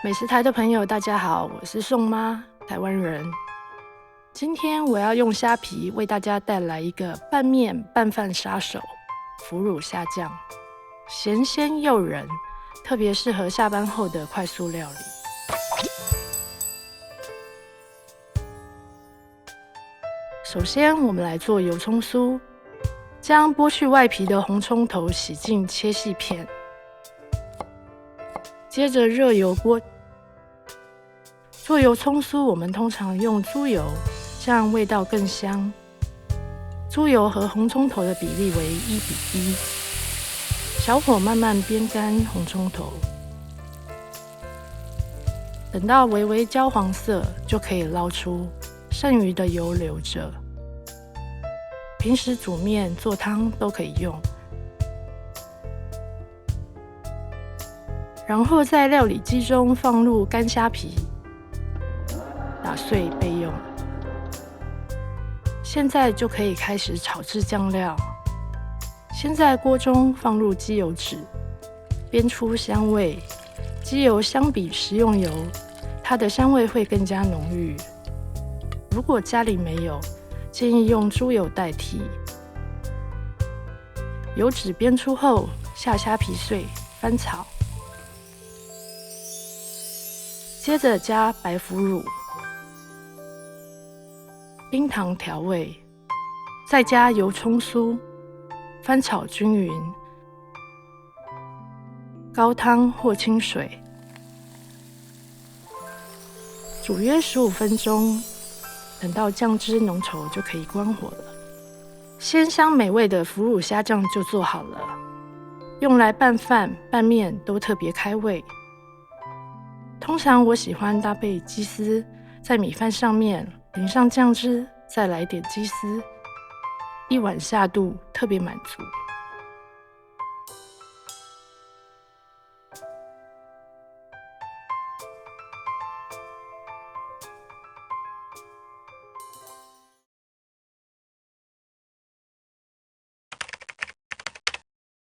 美食台的朋友，大家好，我是宋妈，台湾人。今天我要用虾皮为大家带来一个拌面拌饭杀手——腐乳虾酱，咸鲜诱人，特别适合下班后的快速料理。首先，我们来做油葱酥，将剥去外皮的红葱头洗净切细片，接着热油锅。做油葱酥，我们通常用猪油，这样味道更香。猪油和红葱头的比例为1:1，小火慢慢煸干红葱头，等到微微焦黄色就可以捞出，剩余的油留着。平时煮面、做汤都可以用。然后在料理机中放入干虾皮，打碎备用。现在就可以开始炒制酱料。先在锅中放入鸡油脂，煸出香味。鸡油相比食用油，它的香味会更加浓郁。如果家里没有，建议用猪油代替。油脂煸出后，下虾皮碎，翻炒。接着加白腐乳、冰糖调味，再加油葱酥，翻炒均匀。高汤或清水，煮约15分钟，等到酱汁浓稠就可以关火了。鲜香美味的腐乳虾酱就做好了，用来拌饭、拌面都特别开胃。通常我喜欢搭配鸡丝，在米饭上面淋上酱汁，再来点鸡丝，一碗下肚特别满足。